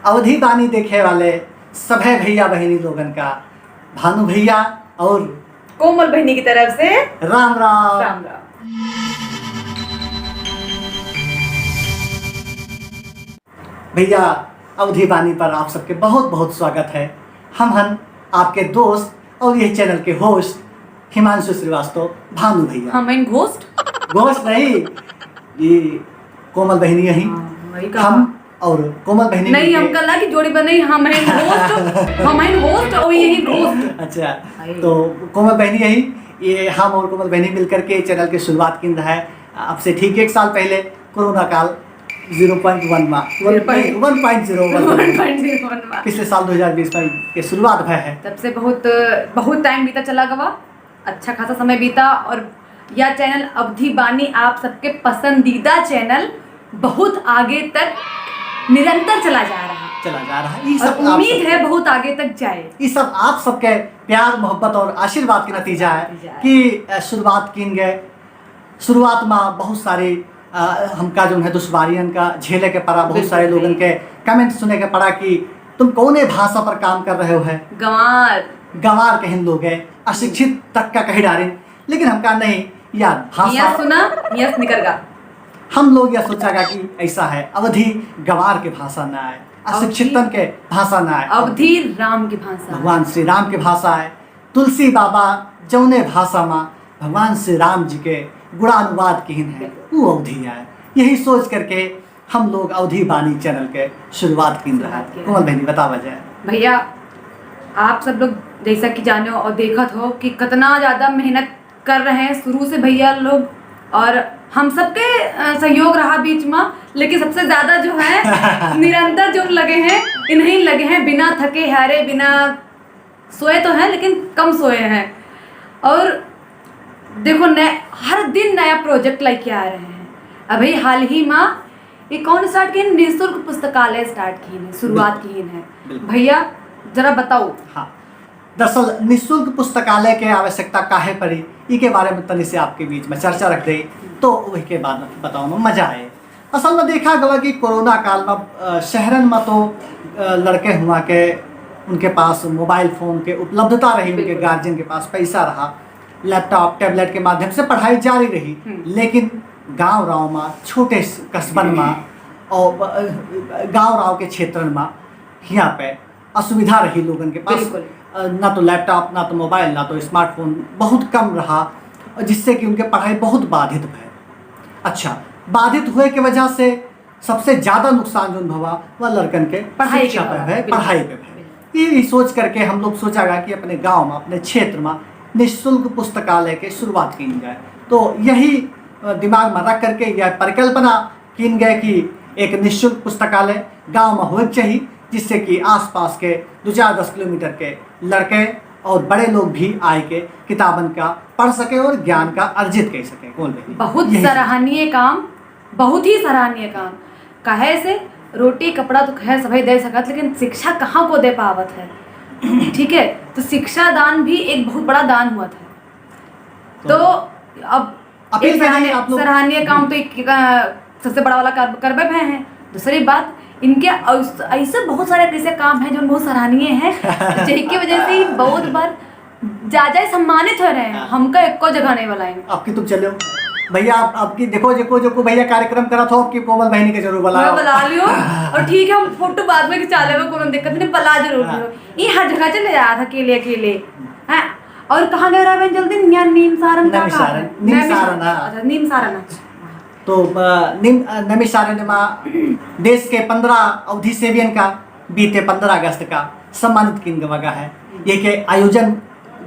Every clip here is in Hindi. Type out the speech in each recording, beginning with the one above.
अवधि बानी देखे वाले सभे भैया बहनी लोगन का भानु भैया और कोमल बहनी की तरफ से राम राम। राम राम। भैया अवधि बानी पर आप सबके बहुत बहुत स्वागत है। हम आपके दोस्त और ये चैनल के होस्ट हिमांशु श्रीवास्तव भानु भैया। हम इन घोस्ट नहीं, ये कोमल बहनी यही हम और कोमल बहनी नहीं, हम कल की जोड़ी बनी। हम हैं होस्ट और यही घोस्ट। अच्छा, तो कोमल बहनी यही, ये हम और कोमल बहनी मिलकर के चैनल की शुरुआत की है। अब से ठीक 1 साल पहले कोरोना काल 0.1 पिछले साल 2020 में के शुरुआत भय है। तब से बहुत टाइम बीता चला गवा, अच्छा खासा समय बीता। और यह चैनल अवधि बानी आप सबके पसंदीदा चैनल बहुत आगे तक निरंतर चला जा रहा है। ये सब उम्मीद है बहुत आगे तक जाए। ये सब आप सबके प्यार मोहब्बत और आशीर्वाद का नतीजा है कि शुरुआत की गए। शुरुआत में बहुत सारे हमका जो है दुश्वारियन का झेले के पड़ा, बहुत सारे लोगों के कमेंट सुने के पड़ा कि तुम कौन भाषा पर काम कर रहे हो है, गंवार कहीं लोग है, अशिक्षित तक का कहीं डारे। लेकिन हमका नहीं यार, भाषा सुना यस निकलगा। हम लोग यह सोचागा कि ऐसा है, अवधि गंवार के भाषा ना है, अशिक्षितन के भाषा ना है, अवधि राम की भाषा, भगवान श्री राम की भाषा है। तुलसी बाबा जौने भाषा में भगवान श्री राम जी के गुणानुवाद किन है वो अवधि है। यही सोच करके हम लोग अवधि बानी चैनल के शुरुआत की रहा है। कोमल बहनी बता वजह। भैया आप सब लोग जैसा कि जाने और देखत हो कि कितना ज़्यादा मेहनत कर रहे हैं शुरू से भैया लोग, और हम सबके सहयोग रहा बीच में। लेकिन सबसे ज़्यादा जो है निरंतर जो लगे हैं, इन्हीं लगे हैं, बिना थके हारे, बिना सोए तो हैं लेकिन कम सोए हैं। और देखो हर दिन नया प्रोजेक्ट लेके आ रहे हैं। अभी हाल ही में ये कौन स्टार्ट की, निःशुल्क पुस्तकालय स्टार्ट की है, शुरुआत की है। भैया जरा बताओ। हाँ, दरअसल निःशुल्क पुस्तकालय के आवश्यकता काहे पड़ी, इसके बारे में तनी से आपके बीच में चर्चा रख दे तो वही के बाद बताओ में मजा आए। असल में देखा गया कि कोरोना काल में शहरन में तो लड़के हुआ के उनके पास मोबाइल फ़ोन के उपलब्धता रही, उनके गार्जियन के पास पैसा रहा, लैपटॉप टैबलेट के माध्यम से पढ़ाई जारी रही। लेकिन गांव में, छोटे कस्बन में और गांव के क्षेत्र में यहाँ पे असुविधा रही लोगों के पास। ना तो लैपटॉप, ना तो मोबाइल, ना तो स्मार्टफोन, बहुत कम रहा, जिससे कि उनके पढ़ाई बहुत बाधित भय। अच्छा, बाधित हुए के वजह से सबसे ज़्यादा नुकसान जो भवा वह लड़कन के पढ़ाई पे है। ये सोच करके हम लोग सोचागा कि अपने गांव में, अपने क्षेत्र में निःशुल्क पुस्तकालय के शुरुआत की जाए। तो यही दिमाग में रख करके यह परिकल्पना की गए कि एक निःशुल्क पुस्तकालय गांव में होना चाहिए, जिससे कि आसपास के 2-4-10 किलोमीटर के लड़के और बड़े लोग भी आए के किताबन का पढ़ सके और ज्ञान का अर्जित कर सके। बहुत सराहनीय काम, बहुत ही सराहनीय काम। कहे से रोटी कपड़ा तो खैर सभी दे सकत, लेकिन शिक्षा कहाँ को दे पावत है। ठीक है, तो शिक्षा दान भी एक बहुत बड़ा दान हुआ था। तो अब सराहनीय काम तो सबसे बड़ा वाला करबे हैं। दूसरी बात, इनके ऐसे बहुत सारे ऐसे काम हैं जो बहुत सराहनीय हैं, जिसकी वजह से बहुत बार ज्यादा सम्मानित हो रहे हैं। हमका एको जगह नहीं वाला है। आपकी तुम चलो भैया, आपकी देखो जो भैया कार्यक्रम करा था, आपकी कोमल बहनी के जरूर बुला लियो। और ठीक है, हम फोटो बाद में खिंचा ले, कोई दिक्कत नहीं, बला जरूर लियो। ये हर जगह चले जाया था अकेले हैं। और कहाँ गए रहा जल्दी? नीम सारन तो नैमिषारण्य में देश के 15 अवधि सेवियन का बीते 15 अगस्त का सम्मानित किन गवागा है। ये के आयोजन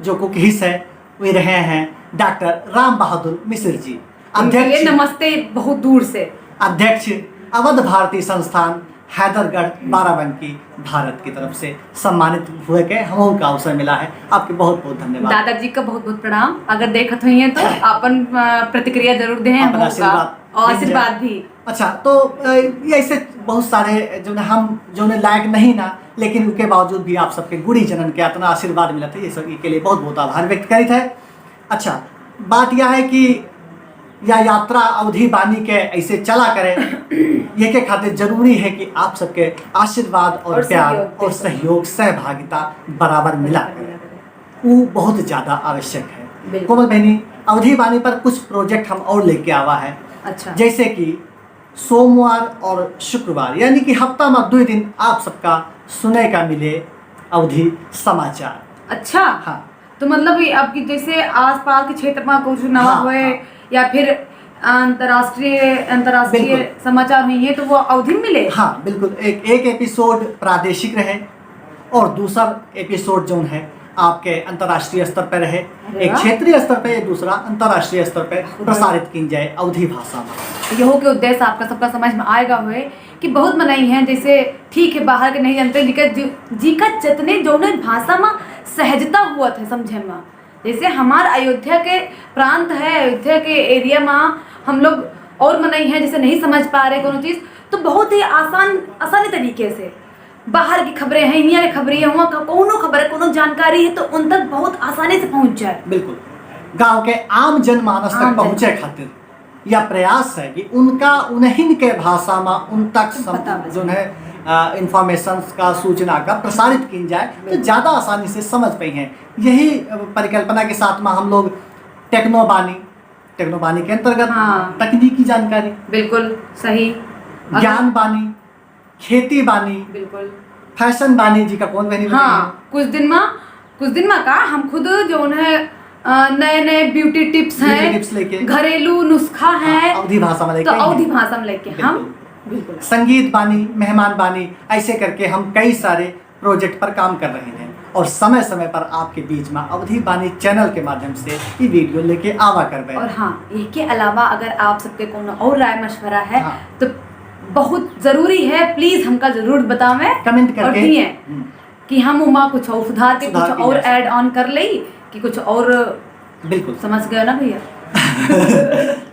जो को हिस्सा है वे रहे हैं डॉक्टर राम बहादुर मिश्र जी, अध्यक्ष। नमस्ते बहुत दूर से। अध्यक्ष अवध भारती संस्थान हैदरगढ़ बाराबंकी भारत की तरफ से सम्मानित हुए के हम का अवसर मिला है। आपके बहुत बहुत धन्यवाद। दादाजी का बहुत बहुत प्रणाम। अगर देखत हुई है तो अपन प्रतिक्रिया जरूर दें, आशीर्वाद भी। अच्छा, तो ऐसे बहुत सारे जो लायक नहीं ना, लेकिन उनके बावजूद भी आप सबके गुड़ी जनन के इतना आशीर्वाद मिला था, ये सब के लिए बहुत बहुत आभार व्यक्त करी है। अच्छा, बात यह है कि या यात्रा अवधि बानी के ऐसे चला करे। ये के खातिर जरूरी है कि आप सबके आशीर्वाद और प्यार और सहयोग सहभागिता बराबर मिला करे, वो बहुत ज़्यादा आवश्यक है। कोमल बहनी, अवधि बानी पर कुछ प्रोजेक्ट हम और लेके आवा है। अच्छा। जैसे कि सोमवार और शुक्रवार यानी कि हफ्ता में 2 दिन आप सबका सुने का मिले अवधि समाचार। अच्छा। हाँ, तो मतलब ये आपकी जैसे आसपास के क्षेत्र में कुछ नवा हाँ, हुए हाँ। या फिर अंतर्राष्ट्रीय बिल्कुल। समाचार हुई है तो वो अवधि में मिले। हाँ बिल्कुल, एक एपिसोड प्रादेशिक रहे और दूसरा एपिसोड जो है आपके अंतर्राष्ट्रीय स्तर पर रहे। एक क्षेत्रीय स्तर पर, दूसरा अंतर्राष्ट्रीय स्तर पर प्रसारित की जाए अवधि भाषा में। यहो के उद्देश्य आपका सबका समझ में आएगा हुए कि बहुत मनाई है। जैसे ठीक है बाहर के नहीं जानते जी का जितने जो भाषा में सहजता हुआ थे समझे में। जैसे हमार अयोध्या के प्रांत है, अयोध्या के एरिया में हम लोग और मनाई है जैसे नहीं समझ पा रहे कोनो चीज़ तो बहुत ही आसानी तरीके से बाहर की खबरें हैं, इंडिया की खबरें हैं, वहाँ का कोनो खबर है, कोनो जानकारी है तो उन तक बहुत आसानी से पहुँच जाए। बिल्कुल, गांव के आम जनमानस तक पहुँचे खातिर यह प्रयास है कि उनका उन्हीं के भाषा में उन तक जो है इंफॉर्मेशन का सूचना का प्रसारित की जाए तो ज़्यादा आसानी से समझ पाई हैं। यही परिकल्पना के साथ में हम लोग टेक्नोबानी के अंतर्गत तकनीकी जानकारी, बिल्कुल सही, ज्ञान बानी, खेती बानी, बिल्कुल फैशन बानी जी का कौन बहनी। हाँ, कुछ दिन में का हम खुद जो है नए ब्यूटी टिप्स हैं, घरेलू नुस्खा है अवधि भाषा में लेके, तो अवधि भाषा में लेके हम बिल्कुल संगीत बानी, मेहमान बानी, ऐसे करके हम कई सारे प्रोजेक्ट पर काम कर रहे हैं और समय समय पर आपके बीच में अवधि बानी चैनल के माध्यम से ये वीडियो लेके आवा कर रहे हैं। और हाँ, इसके अलावा अगर आप सबके कोनो और राय मशवरा है तो बहुत जरूरी है, प्लीज हमका जरूर बतावें कमेंट करके दिए कि हम उमा कुछ और सुधार के कुछ और ऐड ऑन कर ले कि कुछ और। बिल्कुल समझ गए ना भैया।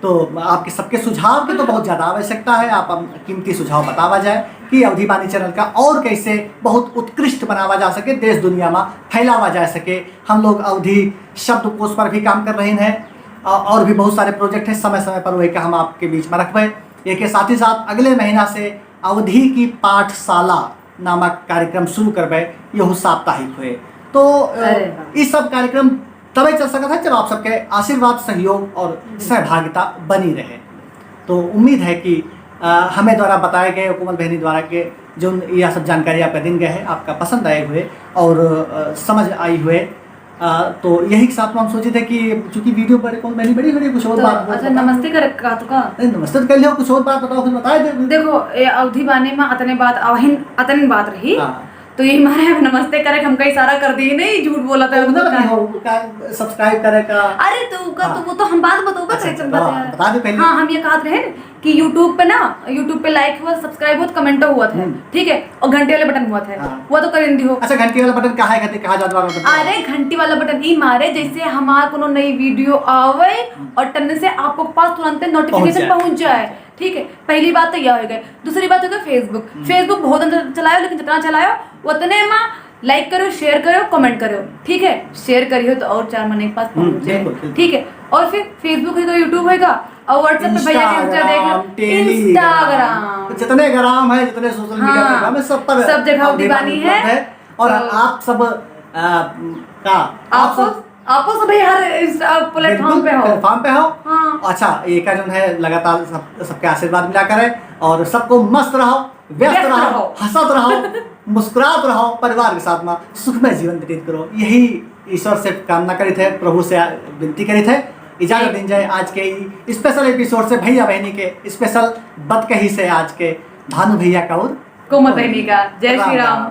तो आपके सबके सुझाव की तो बहुत ज़्यादा आवश्यकता है। आप कीमती सुझाव बतावा जाए कि अवधि बानी चैनल का और कैसे बहुत उत्कृष्ट बनावा जा सके, देश दुनिया में फैलावा जा सके। हम लोग अवधि शब्दकोश पर भी काम कर रहे हैं और भी बहुत सारे प्रोजेक्ट हैं, समय समय पर वही हम आपके बीच में रखबे। ये के साथ ही साथ अगले महीना से अवधि की पाठशाला नामक कार्यक्रम शुरू करबे, यह साप्ताहिक हुए। तो इस सब कार्यक्रम तभी चल सकता है जब आप सबके आशीर्वाद, सहयोग और सहभागिता बनी रहे। तो उम्मीद है कि हमें द्वारा बताए गए, कोमल बहनी द्वारा के जो यह सब जानकारी आपका दिन गए हैं आपका पसंद आए हुए और समझ आई हुए। तो यही के साथ में हम सोचे थे कि चूंकि वीडियो पर कोमल बहनी बड़ी बड़ी कुछ और बात। अच्छा, नमस्ते कर नमस्ते तो कर लियो, कुछ और बात बताओ, फिर बताए दे। देखो अवधि बानी में अतने बात रही तो ये हमारे नमस्ते करे हम कई सारा कर दिए, नहीं झूठ बोला था सब्सक्राइब करे का। अरे तो का तो वो तो हम बात बताओगे। बता दे पहले। हाँ, हम ये कहते रहे कि यूट्यूब पे लाइक हुआ, सब्सक्राइब हुआ, कमेंट हुआ था, ठीक है, और घंटे वाले बटन हुआ था, वो तो कर दियो। अच्छा, घंटी वाला बटन कहाँ है, कहाँ जाता है? अरे घंटी वाला बटन ही मारे जैसे हमारा कोनो नई वीडियो आवे और टन से आपको पास तुरंत नोटिफिकेशन पहुंच जाए, ठीक है। पहली बात तो यह हो गई। दूसरी बात हो गई फेसबुक बहुत अंदर चलायो, लेकिन जितना चलायो उतने में लाइक करो, शेयर करो, कमेंट करो, ठीक है। शेयर करियो तो और 4 महीने के पास पहुंचे, ठीक है। और फिर फेसबुक है तो यूट्यूब होगा और व्हाट्सएप पे भैया के इंस्टा देख लो, इंस्टाग्राम, जितने ग्राम है, जितने सोशल मीडिया प्लेटफॉर्म है, सब पर सब जगह अवधि बानी है। और आप सब आपको सब हर प्लेटफॉर्म पे हो। हाँ। अच्छा, एक जो है लगातार सबके आशीर्वाद मिला करे और सबको मस्त रहो, व्यस्त रहो, हंसत रहो, मुस्कुरात रहो, परिवार के साथ में सुखमय जीवन व्यतीत करो। यही ईश्वर से कामना करी थे, प्रभु से विनती करी थे। इजाजत दी जाए आज के स्पेशल एपिसोड से, भैया बहनी के स्पेशल बदकही से आज के भानु भैया का और कोमल बहनी का। जय श्री राम।